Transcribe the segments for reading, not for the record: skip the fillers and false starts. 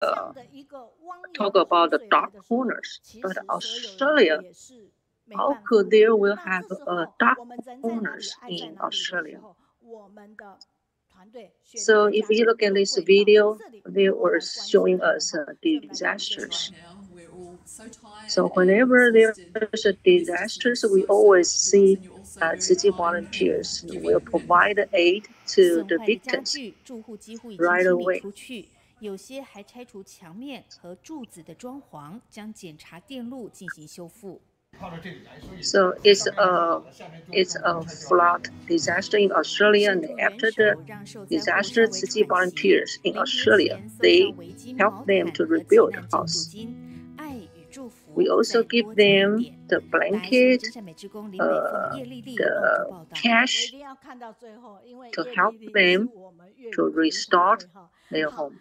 talk about the dark corners, but Australia, how could there will have dark corners in Australia? So if you look at this video, they were showing us disasters. So whenever there's a disaster, we always see Tzu Chi volunteers will provide aid to the victims right away. 有些还拆除墙面和柱子的装潢，将检查电路进行修复。So it's a flood disaster in Australia, and after the disaster, Tzu Chi volunteers in Australia they help them to rebuild the house. We also give them the blanket, the cash to help them to restore their home.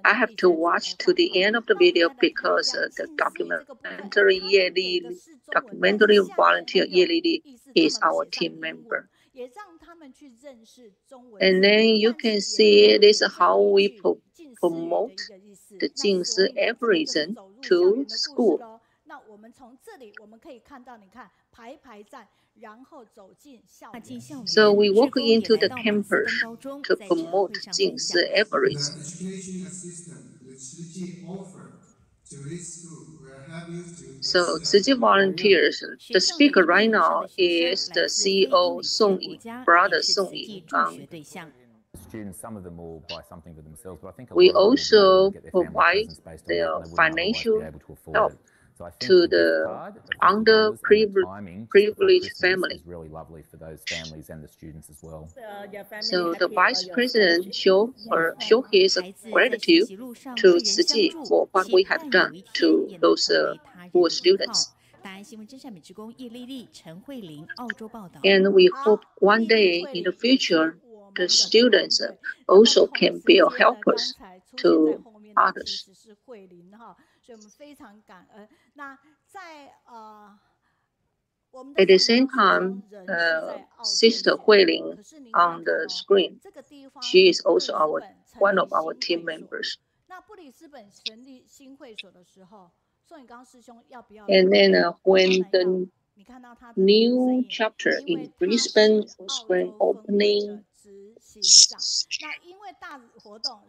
I have to watch to the end of the video because the documentary volunteer Ye Li is our team member. And then you can see this is how we promote the Jingsi Evasion to school. So we walk into the campus to promote Jingsi Evasion. So Tzu Chi volunteers, the speaker right now is the CEO Song Yi, brother Song Yi. Students, some of them will buy something for themselves, but I think we also provide the financial help to the underprivileged family. It's really lovely for those families and the students as well. So the vice president show his gratitude to Tzu Chi for what we have done to those poor students. And we hope one day in the future the students also can be helpers to others. At the same time, Sister Huiling on the screen, she is also one of our team members. And then when the new chapter in Brisbane was grand opening,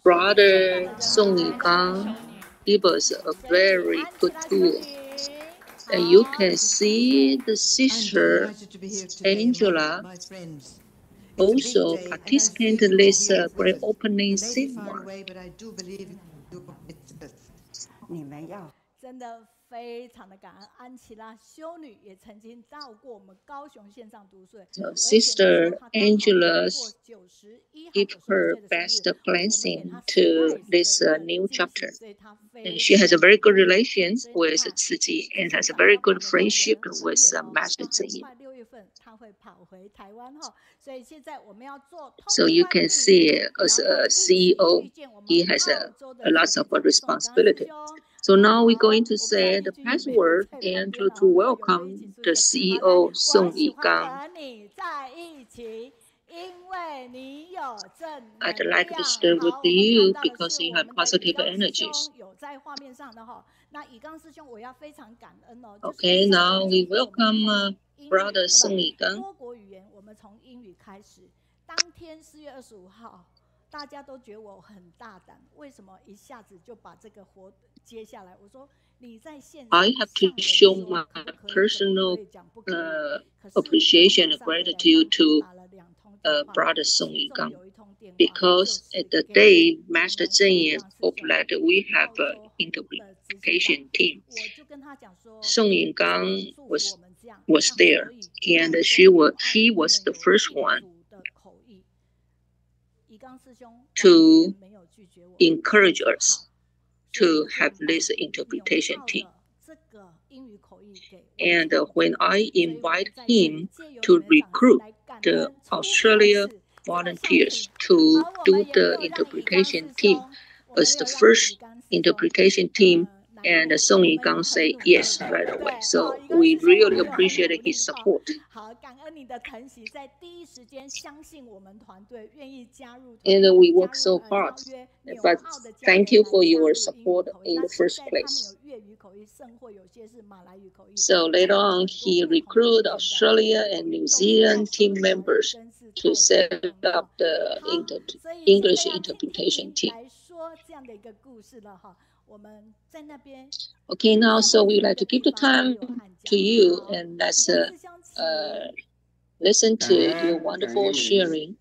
Brother Song Yigang gave us a very good tour. And you can see the sister Angela also participated in this grand opening ceremony. 非常的感恩安琪拉修女也曾经到过我们高雄线上读书。So Sister Angela give her best blessing to this new chapter, and she has a very good relations with Tzu Chi and has a very good friendship with Master Tzu Yin. So you can see as a CEO, he has a lot of responsibility. So now we're going to say the password and to welcome the CEO Song Yigang. I'd like to stay with you because you have positive energies. Okay, now we welcome Brother Song Yigang. 大家都觉得我很大胆，为什么一下子就把这个活接下来？我说你在线上 I have to show my personal appreciation and gratitude to Brother Song Yigang, because at the day Master Zhen Yin hoped that we have an interpretation team. Song Yigang was there, and he was the first one to encourage us to have this interpretation team. And when I invite him to recruit the Australia volunteers to do the interpretation team as the first interpretation team And Song Yigang say yes right away. So we really appreciate his support. 好，感恩你的疼惜，在第一时间相信我们团队，愿意加入。And we work so hard. But thank you for your support in the first place. So later on, he recruited Australia and New Zealand team members to set up the English interpretation team. Okay, now so we would like to give the time to you and let's listen to your wonderful sharing.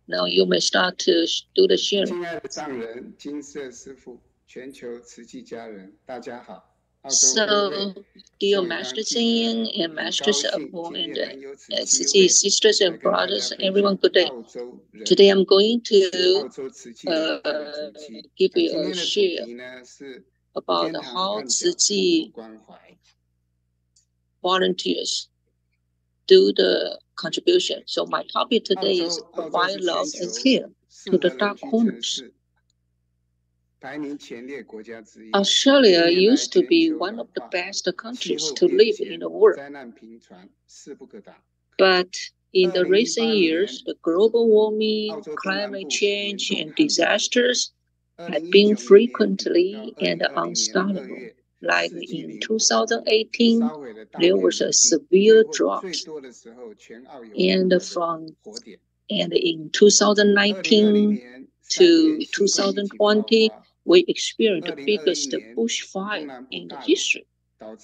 Now you may start to do the sharing. 亲爱的藏人、金色师父、全球慈济家人，大家好。 So, dear Master Cheng and Masters Apo and sisters and brothers, everyone, good day. Today I'm going to give you a share about how Tzu Chi volunteers do the contribution. So my topic today is provide love and care to the dark corners. Australia used to be one of the best countries to live in the world. But in the recent years, the global warming, climate change, and disasters have been frequently and unstoppable. Like in 2018, there was a severe drought, and in 2019 to 2020, we experienced the biggest bushfire in the history. And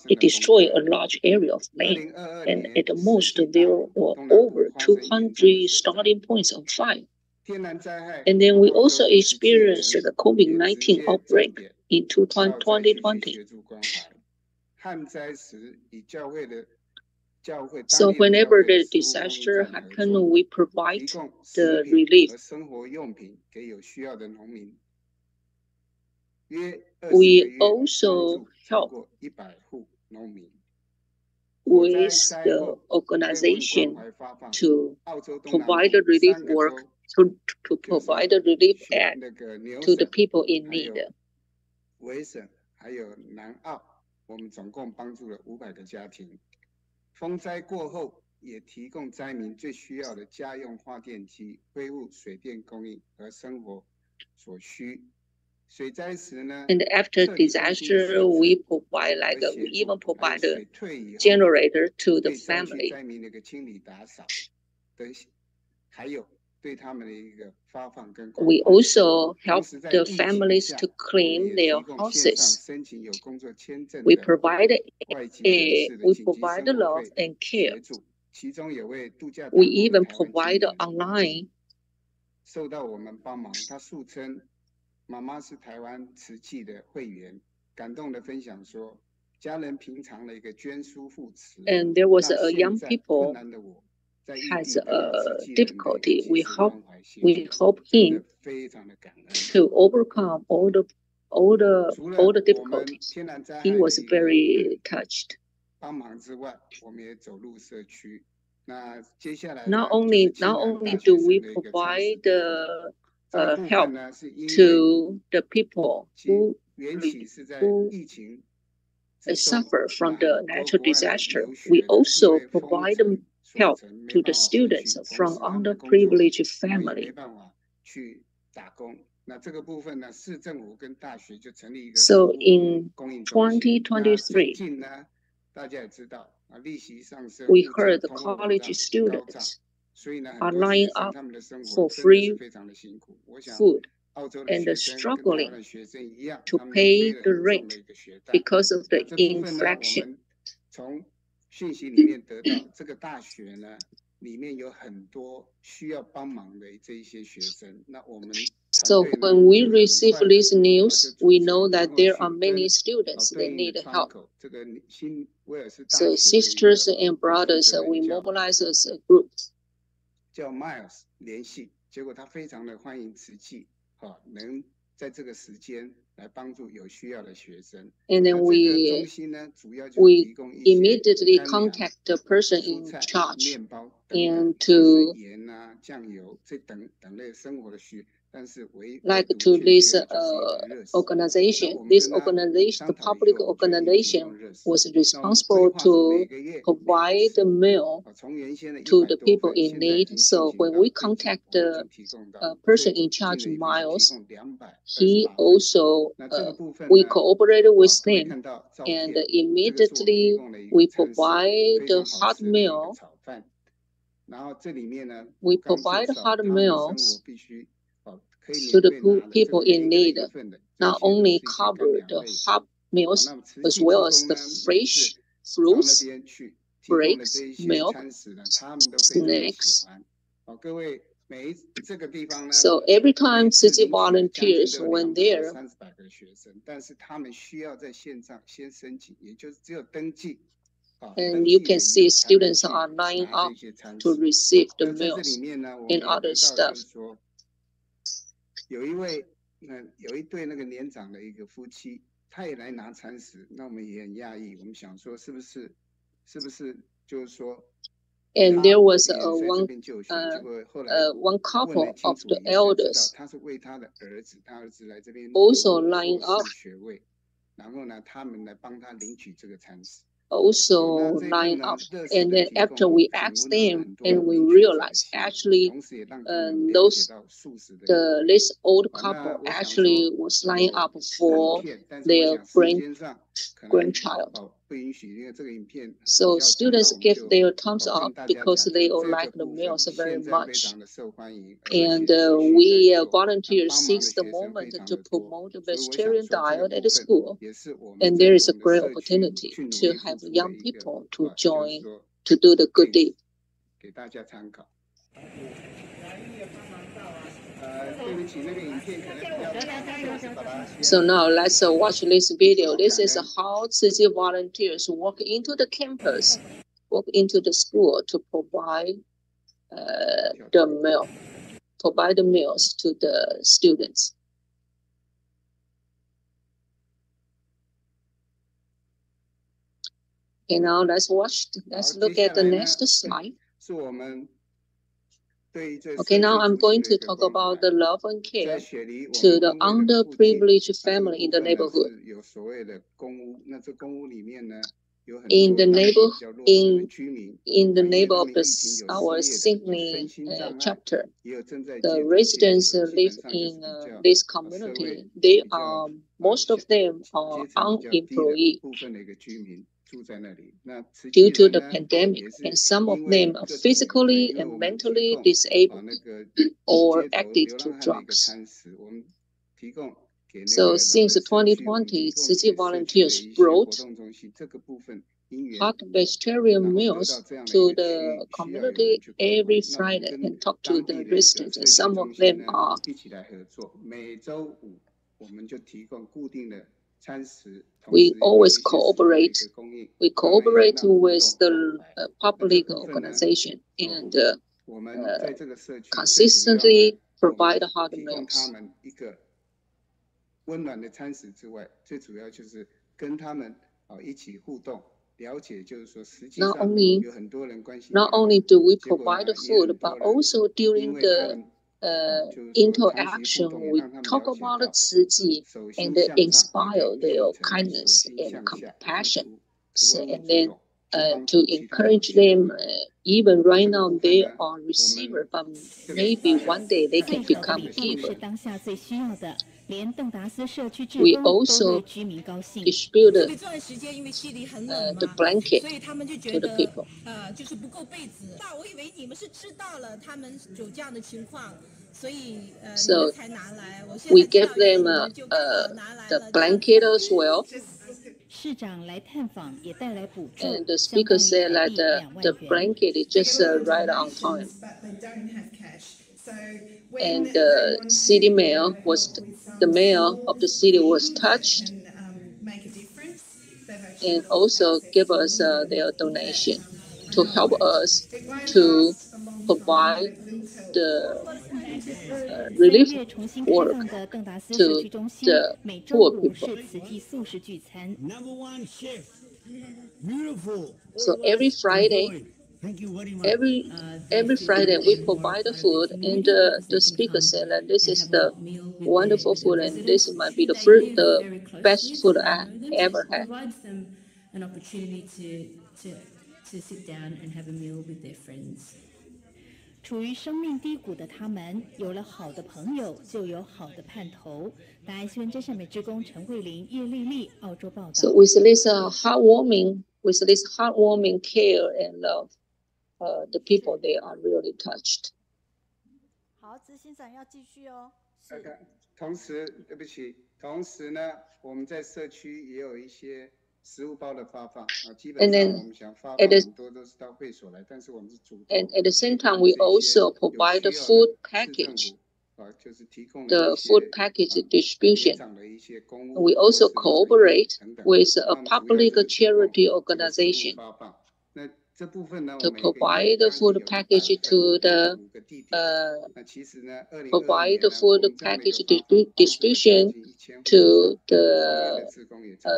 it destroyed a large area of land. And at the most, there were over 200 starting points of fire. And then we also experienced the COVID-19 outbreak in 2020. So whenever the disaster happens, we provide the relief. We also help with the organization to provide the relief work, to provide the relief aid to the people in need. 风灾过后，也提供灾民最需要的家用发电机，恢复水电供应和生活所需。水灾时呢 ，and after disaster, we provide we even provide a generator to the family. 灾民的一个清理打扫的，还有对他们的一个发放跟。We also help the families to clean their houses. We provide love and care. We even provide online. 受到我们帮忙，他素称妈妈是台湾慈济的会员，感动的分享说，家人平常的一个捐书护持。And there was a young people has a difficulty. We help him to overcome all the difficulties. He was very touched. Not only do we provide the help to the people who suffer from the natural disaster, we also provide help to the students from underprivileged family. So in 2023, we heard the college students are lining up for free food and struggling to pay the rent because of the inflation. 讯息里面得到这个大学呢，里面有很多需要帮忙的这一些学生。那我们 So when we receive this news, we know that there are many students that need help. So sisters and brothers, we mobilize as a group. 叫 Miles 联系，结果他非常的欢迎慈济，能在这个时间。 And then we immediately contact the person in charge and to like to this organization. This organization, the public organization, was responsible to provide the meal to the people in need. So when we contact the person in charge, Miles, he also we cooperated with them, and immediately we provide the hot meal. We provide hot meals to the people in need. Not only cover the hot meals as well as the fresh fruits, breaks, milk, snacks. So every time Tzu Chi volunteers went there, and you can see students are lining up to receive the meals and other stuff. 有一对那个年长的一个夫妻，他也来拿餐食，那我们也很讶异，我们想说是不是就是说。And there was one couple of the elders also lining up, and then after we asked them, and we realized actually this old couple actually was lining up for their grandchild. So students give their thumbs up because they all like the meals very much. And we volunteers seize the moment to promote the vegetarian diet at the school. And there is a great opportunity to have young people to join to do the good deed. So now let's watch this video. This is how Tzu Chi volunteers walk into the campus, walk into the school to provide the meals to the students. Okay, now let's look at the next slide. Okay, now I'm going to talk about the love and care to the underprivileged family in the neighborhood. In the neighborhood of our Sydney chapter, the residents live in this community. Most of them are unemployed due to the pandemic, and some of them are physically and mentally disabled or addicted to drugs. So since 2020, Tzu Chi volunteers brought hot vegetarian meals to the community every Friday and talk to the residents. And some of them are we always cooperate. We cooperate with the public organization and consistently provide hot meals. Not only do we provide the food, but also during the interaction, we talk about Tzu Chi and inspire their kindness and compassion. And then to encourage them, even right now they are receiver, but maybe one day they can become giver. We also distributed the blanket to the people. So we gave them the blanket as well. And the speaker said that the blanket is just right on time. And the city mayor the mayor of the city was touched and also gave us their donation to help us to provide the relief work to the poor people. So every Friday, Thank you very much. Every Friday we provide the food, and the speaker said that this is the wonderful food, and this might be the best food I ever had. Provides them an opportunity to sit down and have a meal with their friends. 处于生命低谷的他们，有了好的朋友，就有好的盼头。大爱新闻真善美职工陈慧玲、叶丽丽，澳洲报道。So with this heartwarming care and love, the people they are really touched. 好，执行长要继续哦。是。同时，对不起，同时呢，我们在社区也有一些食物包的发放啊，基本上我们想发放很多都是到会所来，但是我们是主动。And at the same time, we also provide the food package. The food package distribution. We also cooperate with a public charity organization to provide the food package to the distribution to the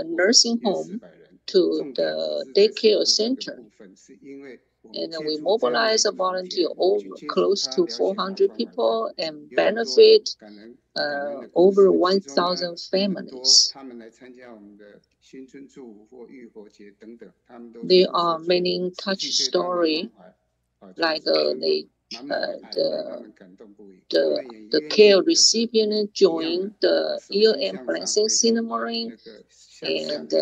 nursing home, to the daycare center. And we mobilize a volunteer close to 400 people and benefit over 1,000 families. There are many touch stories, like the care recipient joined the year-end blessing ceremony, and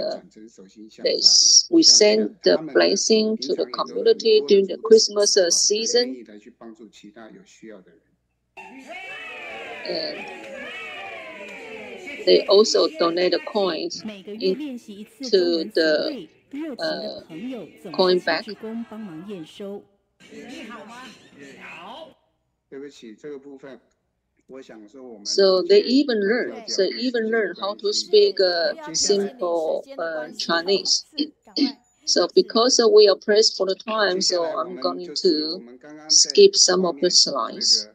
we send the blessing to the community during the Christmas season. And they also donate the coins to the coin bank. So they even learn how to speak simple Chinese. So because we are pressed for the time, so I'm going to skip some of the slides.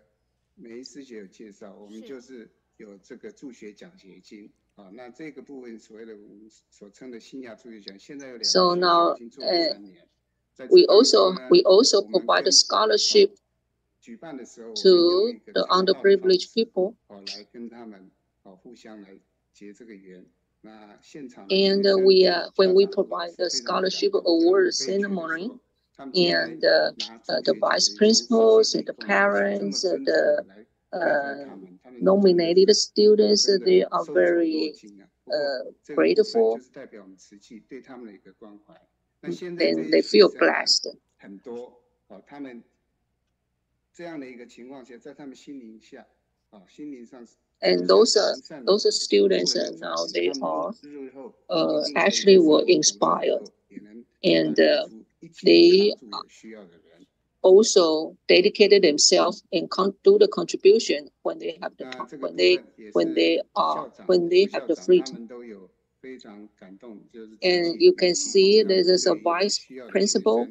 So now we also provide a scholarship to the underprivileged people. And when we provide the scholarship award ceremony, and the vice principals and the parents, the nominated students, they are very grateful, and they feel blessed. And those students now they are actually were inspired, and they also dedicated themselves and do the contribution when they have the time, when they have the freedom. And you can see there's a vice principal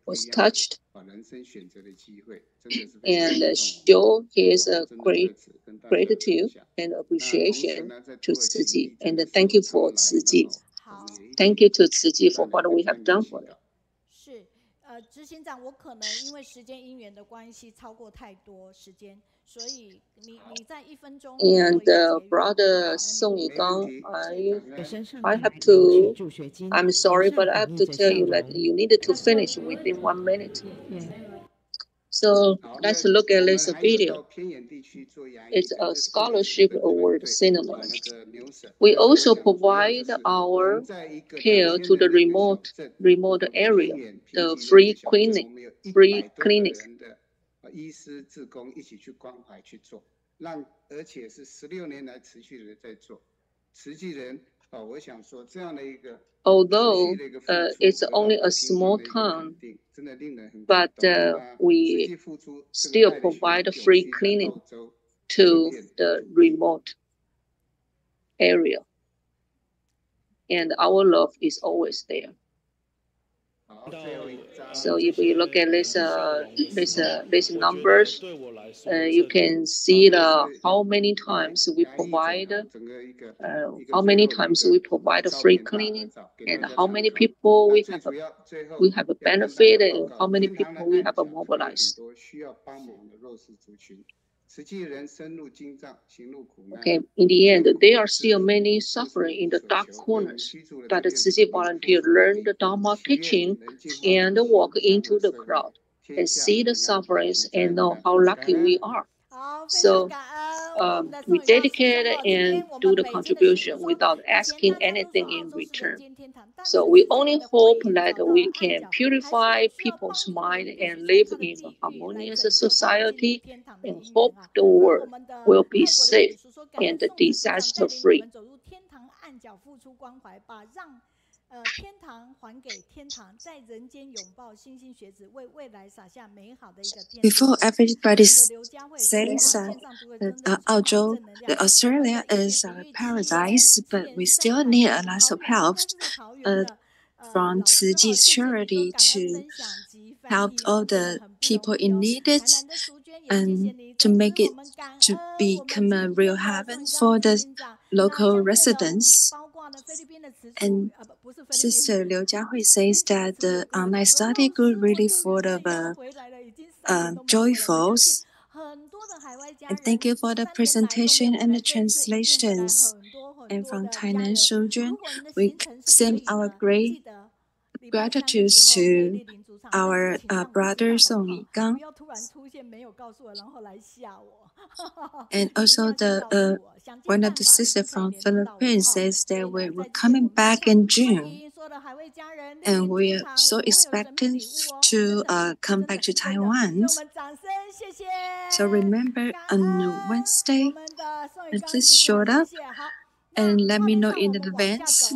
was touched and show his great gratitude and appreciation to Tzu Chi, and thank you for Tzu Chi. Thank you to Tzu Chi for what we have done for them. 是，执行长，我可能因为时间因缘的关系超过太多时间，所以你在1分钟。And Brother Song Yigang, I have to. I'm sorry, but I have to tell you that you needed to finish within 1 minute. So let's look at this video. It's a scholarship award ceremony. We also provide our care to the remote area, the free clinic. 而且是16年来持续的在做，慈济人我想说这样的一个。Although it's only a small town, but we still provide a free clinic to the remote area, and our love is always there. So if you look at these numbers, you can see how many times we provide free cleaning, and how many people we have a benefit, and how many people we have mobilized. Okay, in the end, there are still many suffering in the dark corners, but the Tzu Chi volunteer learn the Dharma teaching and walk into the crowd and see the sufferings and know how lucky we are. So we dedicate and do the contribution without asking anything in return. So we only hope that we can purify people's mind and live in a harmonious society, and hope the world will be safe and disaster-free. 天堂还给天堂，在人间拥抱星星学子，为未来撒下美好的一个天堂。 Before everybody says that Australia is our paradise, but we still need a lot of help from Tzu Chi's charity to help all the people in need and to make it to become a real heaven for the local residents. And Sister Liu Jiahui says that the online study group really full of joyful. And thank you for the presentation and the translations. And from Tainan children, we send our great gratitude to our brother Song Yigang. And also one of the sisters from Philippines says that we're coming back in June. And we are so expectant to come back to Taiwan. So remember on Wednesday, and please show up and let me know in advance.